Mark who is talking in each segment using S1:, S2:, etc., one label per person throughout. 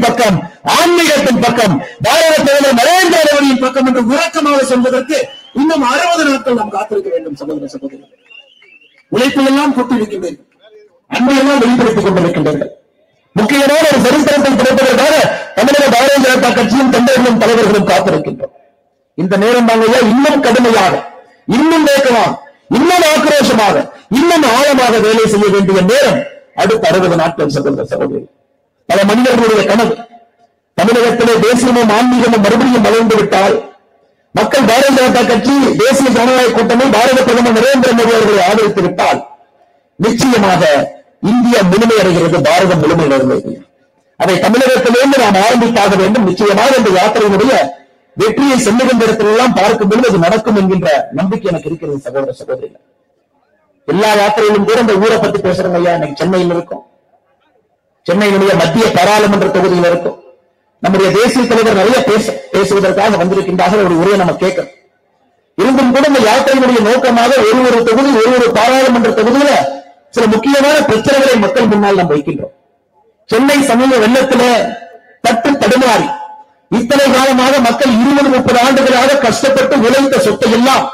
S1: பக்கம், ஆன்மீகத்தின் பக்கம், பாரத பிரதமர் நரேந்திர மோடியின் பக்கம் என்று உறக்கமாக சொல்வதற்கு இன்னும் 60 நாட்கள் நாம் காத்திருக்க வேண்டும். சகோதர சகோதரி, உழைப்பு எல்லாம் கொட்டிருக்கின்றீர்கள், அன்பையெல்லாம் வெளிப்படுத்திக் கொண்டிருக்கின்றீர்கள். முக்கியமான ஒரு சரித்திரத்தை கிடைப்பதற்காக தமிழக பாரதிய ஜனதா கட்சியும் தொண்டர்களும் தலைவர்களும் காத்திருக்கின்றோம். இந்த நேரம் தாங்க இன்னும் கடுமையாக, இன்னும் வேகமாக, இன்னும் ஆக்ரோஷமாக, இன்னும் ஆழமாக வேலை செய்ய வேண்டிய நேரம் அடுத்த 60 நாட்கள். சகோதர சகோதரி, பல மனிதர்களுடைய கனவு தமிழகத்திலே தேசியமும் ஆன்மீகமும் மறுபடியும் வளர்ந்து விட்டால் மக்கள் பாரதிய ஜனதா கட்சி, தேசிய ஜனநாயக கூட்டணி, பாரத பிரதமர் நரேந்திர மோடி அவர்களை ஆதரித்து விட்டால் நிச்சயமாக இந்தியா முழுமையடைகிறது, பாரதம் முழுமையடைகிறது. அதை தமிழகத்திலிருந்து நாம் ஆரம்பித்தாக வேண்டும். நிச்சயமாக இந்த யாத்திரையினுடைய வெற்றியை செல்லுகின்ற இடத்திலெல்லாம் பார்க்கும் பொழுது அது நடக்கும் என்கின்ற நம்பிக்கை எனக்கு இருக்கிறது. சகோதர சகோதரிகள், எல்லா யாத்திரையிலும் கூட இந்த ஊரை பத்தி பேசுறோம் ஐயா. இன்னைக்கு சென்னையில் இருக்கும், சென்னையினுடைய மத்திய பாராளுமன்ற தொகுதியில் இருக்கும். நம்முடைய தேசிய தலைவர் நிறைய பேசுவதற்காக வந்திருக்கின்றார்கள். ஒரு உரையை நம்ம கேட்கிறோம். இருந்தும் கூட இந்த யாத்திரையினுடைய நோக்கமாக ஒரு தொகுதி, ஒரு பாராளுமன்ற தொகுதியில சில முக்கியமான பிரச்சனைகளை மக்கள் முன்னால் நாம் வைக்கின்றோம். சென்னை சமூக வெள்ளத்தில தட்டு தடுமாறி இத்தனை காலமாக மக்கள் 20-30 ஆண்டுகளாக கஷ்டப்பட்டு உழைத்த சொத்தை எல்லாம்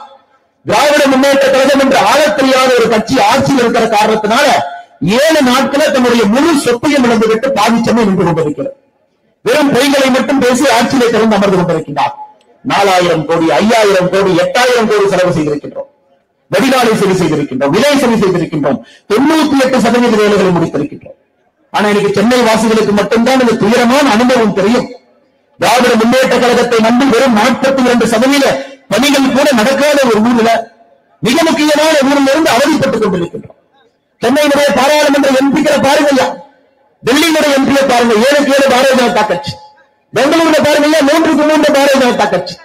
S1: திராவிட முன்னேற்ற கழகம் என்ற ஆளத் தெரியாத ஒரு கட்சி ஆட்சியில் இருக்கிற காரணத்தினால 7 நாட்கள தன்னுடைய முழு சொத்தையும் இழந்துவிட்டு பாதிச்சமே நின்று கொண்டிருக்கிறது. வெறும் பொய்களை மட்டும் பேசி ஆட்சியிலே திறந்து அமர்ந்து கொண்டிருக்கின்றார். 4000 கோடி, 5000 கோடி, 8000 கோடி செலவு செய்திருக்கின்றோம். வடிகாலை சரி செய்திருக்கின்றோம், விலை சரி செய்திருக்கின்றோம், 98% வேலைகளை முடித்திருக்கின்றோம். ஆனா இன்னைக்கு சென்னை வாசிகளுக்கு மட்டும்தான் இந்த துயரமான அனுபவம் தெரியும். திராவிட முன்னேற்ற கழகத்தை நம்பி வெறும் 42% பணிகள் கூட நடக்காத ஒரு ஊர்ல, மிக முக்கியமான ஊரில் இருந்து அவதிப்பட்டுக் கொண்டிருக்கின்றோம். சென்னையினுடைய பாராளுமன்ற எம்பிக்களை பாருங்க, டெல்லியினுடைய எம்பியை பாருங்க, 7 பாரதிய ஜனதா கட்சி, பெங்களூர்ல பாருங்க 3 பாரதிய ஜனதா கட்சி.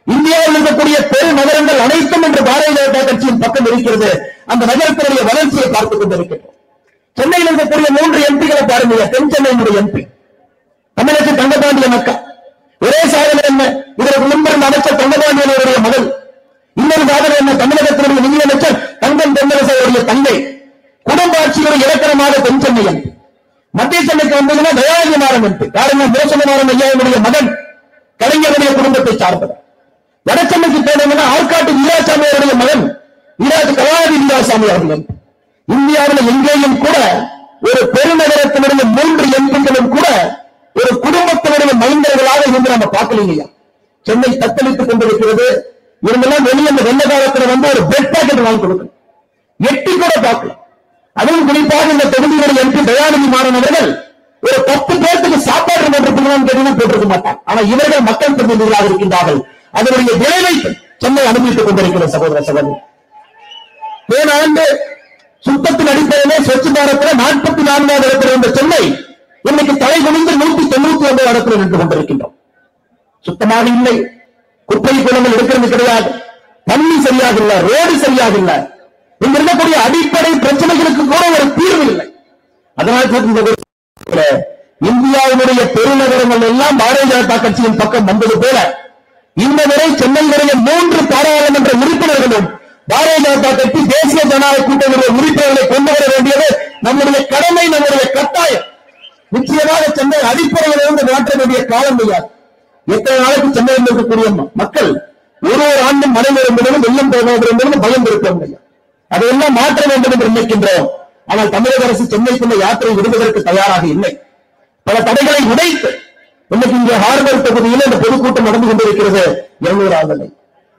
S1: இந்தியாவில் இருக்கக்கூடிய பெரு நகரங்கள் அனைத்தும் என்று பாரதிய ஜனதா கட்சியின் பக்கம் இருக்கிறது. அந்த நகரத்தினுடைய வளர்ச்சியை பார்த்துக் கொண்டிருக்கின்றோம். சென்னையில் இருக்கக்கூடிய 3 எம்பிகளை பாருங்க. தென் சென்னையினுடைய எம்பி தமிழக தங்கபாண்டியன் அக்கா, ஒரே சாதனை என்ன, இதற்கு முன்பிருந்த அமைச்சர் தங்கபாண்டியன் அவருடைய மகள். இன்னொரு சாதனை என்ன, தமிழகத்தினுடைய நிதியமைச்சர் தங்கம் தென்னரசனுடைய தங்கை. குடும்ப ஆட்சியுடைய இலக்கணமாக தென் சென்னை எம்பி. மத்திய சென்னைக்கு வந்ததுன்னா தயாநிதி மாறன் எம்பி. காரணம் மோசமாறன் ஐயாவுடைய மகன் கலைஞருடைய குடும்பத்தை சார்ந்தவர். வடசென்னைக்கு போனீங்கன்னா ஆற்காட்டு வீராசாமி அவருடைய மகன் கலாநிதி வீராசாமி அவர்கள். இந்தியாவில் எங்கேயும் கூட ஒரு பெருநகரத்தினுடைய 3 எம்பிகளும் கூட ஒரு குடும்பத்தினுடைய மைந்தர்களாக இருந்து நம்ம பார்க்கலையா. சென்னை தத்தளித்துக் கொண்டிருக்கிறது. இவங்கெல்லாம் வெளியே இந்த வெள்ள காலத்தில் வந்து ஒரு பெட் பாக்கெட் வாங்கி கொடுக்கணும், எட்டி கூட பார்க்கலாம். அதுவும் குறிப்பாக இந்த தொகுதியுடைய எம்பி தயாநிதி மாறன் அவர்கள் ஒரு 10 பேருக்கு சாப்பாடு போட்டிருக்க மாட்டார். ஆனா இவர்கள் மக்கள் பிரதிநிதிகளாக இருக்கின்றார்கள். அதனுடைய விளைவை சென்னை அனுபவித்துக் கொண்டிருக்கிற சகோதர சகோதரி. போன ஆண்டு சுத்தத்தின் அடிப்படையிலே ஸ்வச் பாரத்தில் 44வது இடத்தில் இருந்த சென்னை இன்னைக்கு தலை குனிந்து 199 இடத்தில் நின்று கொண்டிருக்கின்றோம். சுத்தமாக இல்லை, குப்பை குளங்கள் இருக்கிறது கிடையாது, தண்ணி சரியாக இல்லை, ரோடு சரியாக இல்லை, இங்க இருக்கக்கூடிய அடிப்படை பிரச்சனைகளுக்கு கூட ஒரு தீர்வு இல்லை. அதனால் இந்தியாவினுடைய பெருநகரங்கள் எல்லாம் பாரதிய ஜனதா கட்சியின் பக்கம் வந்தது போல இந்த வரை சென்னையினுடைய 3 பாராளுமன்ற உறுப்பினர்களும் பாரதிய ஜனதா கட்சி, தேசிய ஜனநாயக கூட்டணியுடைய உறுப்பினர்களை கொண்டு வர வேண்டியது நம்முடைய கடமை, நம்முடைய கட்டாயம். நிச்சயமாக சென்னை அடிப்படையிலிருந்து மாற்ற வேண்டிய காலம் கிடையாது. எத்தனை நாளைக்கு சென்னையில் இருக்கக்கூடிய மக்கள் ஒரு ஆண்டும் மழை வரும்போதும் வெள்ளம் போவதிலிருந்து பயம் இருக்க முடியும். அதையெல்லாம் மாற்ற வேண்டும் என்று நினைக்கின்றோம். ஆனால் தமிழக அரசு சென்னைக்குள்ள யாத்திரை விடுவதற்கு தயாராக இல்லை. பல தடைகளை உடைத்து இன்னைக்கு இங்கே ஹார்பர் தொகுதியில் இந்த பொதுக்கூட்டம் நடந்து கொண்டிருக்கிறது. 200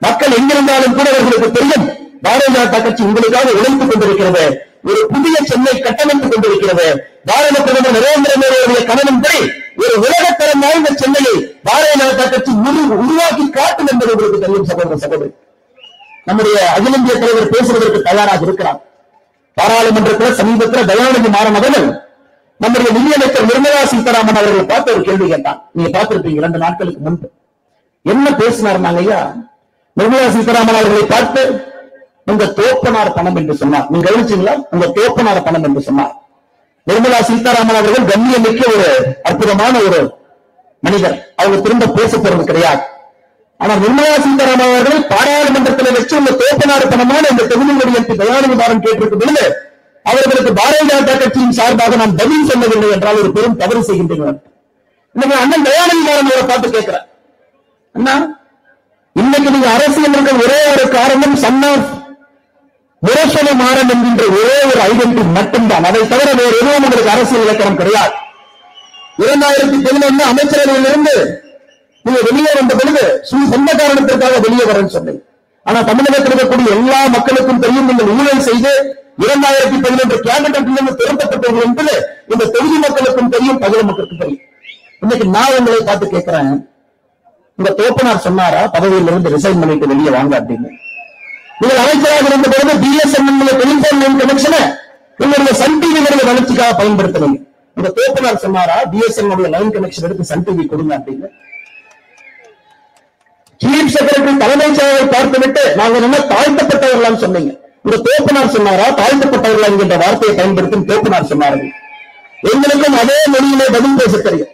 S1: மக்கள் எங்கிருந்தாலும் கூட அவர்களுக்கு தெரியும் பாரதிய ஜனதா கட்சி உங்களுக்காக உழைத்துக் கொண்டிருக்கிறது. ஒரு புதிய சென்னை கட்டமைத்துக் கொண்டிருக்கிறது. பாரத பிரதமர் நரேந்திர மோடியுடைய கனவின்படி ஒரு உலகத்தரம் வாய்ந்த சென்னையை பாரதிய ஜனதா கட்சி உருவாக்கி காட்டும் என்பது உங்களுக்கு தெரியும். சகோதர சகோதரி, நம்முடைய அகில இந்திய தலைவர் பேசுவதற்கு தயாராக இருக்கிறார். பாராளுமன்றத்தில் சமீபத்தில் தயாநிதி மாறன் அவர்கள் நம்முடைய நிதியமைச்சர் நிர்மலா சீதாராமன் அவர்களை பார்த்து ஒரு கேள்வி கேட்டான். நீங்க பார்த்திருப்பீங்க 2 நாட்களுக்கு முன்பு என்ன பேசினார். ஐயா நிர்மலா சீதாராமன் அவர்களை பார்த்து உங்க தோப்பனார் பணம் என்று சொன்னார். நீங்க கவனிச்சீங்களா? உங்க தோப்பனார் பணம் என்று சொன்னார். நிர்மலா சீதாராமன் அவர்கள் கண்ணியமிக்க ஒரு அற்புதமான ஒரு மனிதர். அவங்க திரும்ப பேச போறது கிடையாது. ஆனா நிர்மலா சீதாராமன் அவர்கள் பாராளுமன்றத்தில் வச்சு உங்க தோப்பனார் பணமான இந்த தொகுதியுடைய தயாநிதி மாறன் கேட்டிருக்கும் பொழுது அவர்களுக்கு பாரதிய ஜனதா கட்சியின் சார்பாக நான் பதில் சொல்லவில்லை என்றால் ஒரு பெரும் தவறு செய்கின்றனர். இன்னைக்கு அண்ணன் தயாநிதி மாறன் அவரை பார்த்து கேட்கிறார், அண்ணா இன்னைக்கு நீங்க அரசியல் இருக்க ஒரே ஒரு காரணம் சன் ஆஃப் முரசொலி மாறன் என்கின்ற ஒரே ஒரு ஐடென்டிட்டி மட்டும்தான். அதை தவிர வேறு எதுவும் உங்களுக்கு அரசியல் இலக்கணம் கிடையாது. 2011 அமைச்சரவையிலிருந்து நீங்க வெளியே வந்த பொழுது சொந்த காரணத்திற்காக வெளியே வரேன்னு சொன்னீங்க. ஆனா தமிழகத்தில் இருக்கக்கூடிய எல்லா மக்களுக்கும் தெரியும், நீங்கள் ஊழல் செய்து 2011 கேபினட்டிலிருந்து திறக்கப்பட்டவர்கள் என்பது இந்த தொகுதி மக்களுக்கும் தெரியும், பகுதி மக்களுக்கும் தெரியும். இன்னைக்கு நான் உங்களை பார்த்து கேட்கிறேன், உங்க தோப்பனார் சொன்னாரா பதவியிலிருந்து ரிசைன் பண்ணிட்டு வெளியே வாங்க அப்படின்னு? நீங்கள் அமைச்சராக இருந்த பொழுது பிஎஸ்என்எல் டெலிபோன் லைன் கனெக்ஷனை உங்களுடைய சன் டிவி வளர்ச்சிக்காக பயன்படுத்தணும். உங்க தோப்பனார் சொன்னாரா பிஎஸ்என்எல் லைன் கனெக்ஷன் எடுத்து சன் டிவி கொடுங்க அப்படின்னு? சீஃப் செக்ரட்டரி தலைமைச் செயலரை பார்த்துவிட்டு நாங்கள் என்ன தாழ்த்தப்பட்டவர்களாம் சொன்னீங்க. உங்க தோப்பனார் சொன்னாரா தாழ்த்தப்பட்டவர்கள் என்கின்ற வார்த்தையை பயன்படுத்தும் தோப்பனார் சொன்னார்கள். எங்களுக்கும் அதே மொழியிலே பதில் பேச தெரியும்.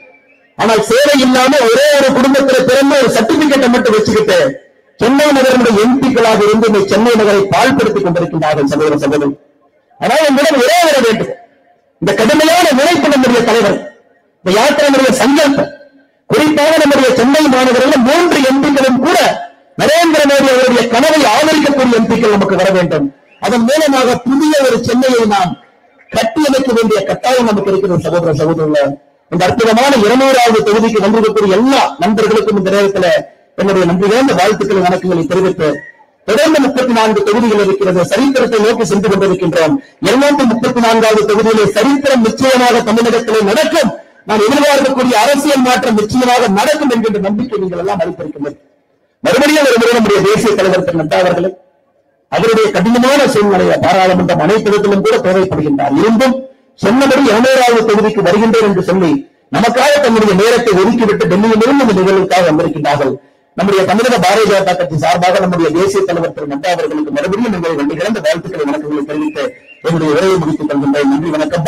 S1: ஆனால் சேவை இல்லாம ஒரே ஒரு குடும்பத்தில் பிறந்த ஒரு சர்டிபிகேட்டை மட்டும் வச்சுக்கிட்டு சென்னை நகரனுடைய எம்பிக்களாக இருந்து இந்த சென்னை நகரை பாழ்படுத்திக் கொண்டிருக்கின்றார்கள் சகோதர சகோதரி. ஆனால் எங்களிடம் ஒரே வர வேண்டும், இந்த கடுமையான உழைப்பு நம்முடைய தலைவர், இந்த யாத்திரையுடைய சங்கல்பம், குறிப்பாக நம்முடைய சென்னை மாநகரில் 3 எம்பிக்களும் கூட நரேந்திர மோடி அவருடைய கனவை ஆதரிக்கக்கூடிய எம்பிக்கள் நமக்கு வர வேண்டும். அதன் மூலமாக புதிய ஒரு சென்னையை நாம் கட்டியமைக்க வேண்டிய கட்டாயம் நமக்கு இருக்கிறது சகோதர சகோதரர்கள். இந்த அற்புதமான 200வது தொகுதிக்கு வந்திருக்கக்கூடிய எல்லா நண்பர்களுக்கும் இந்த நேரத்தில் என்னுடைய நன்றிகளான வாழ்த்துக்களை வணக்கங்களை தெரிவித்து, தொடர்ந்து 34 தொகுதிகள் இருக்கிறது, சரித்திரத்தை நோக்கி சென்று கொண்டிருக்கின்றோம். 234வது தொகுதியிலே சரித்திரம் நிச்சயமாக தமிழகத்திலே நடக்கும். நான் எதிர்பார்க்கக்கூடிய அரசியல் மாற்றம் நிச்சயமாக நடக்கும் என்கின்ற நம்பிக்கை நீங்கள் எல்லாம் அளித்திருக்கின்றனர். மறுபடியும் ஒரு முறை நம்முடைய தேசிய தலைவர் திரு நட்டா அவர்களை அவருடைய கடினமான சூழ்நிலையை பாராளுமன்றம் அனைத்து இடத்திலும் கூட தேவைப்படுகின்றார். இருந்தும் சொன்னபடி 200வது தொகுதிக்கு வருகின்றேன் என்று சொல்லி நமக்காக தன்னுடைய நேரத்தை ஒதுக்கிவிட்டு டெல்லியிலிருந்து இந்த நிகழ்வுக்காக வந்திருக்கின்றார்கள். நம்முடைய தமிழக பாரதிய ஜனதா கட்சி சார்பாக நம்முடைய தேசிய தலைவர் திரு நட்டா அவர்களுக்கு மறுபடியும் எங்களை நன்றி கலந்த வாழ்த்துக்களை வணக்கங்களை தெரிவித்து என்னுடைய உரையை முடித்துக் கொள்கின்றேன். நன்றி, வணக்கம்.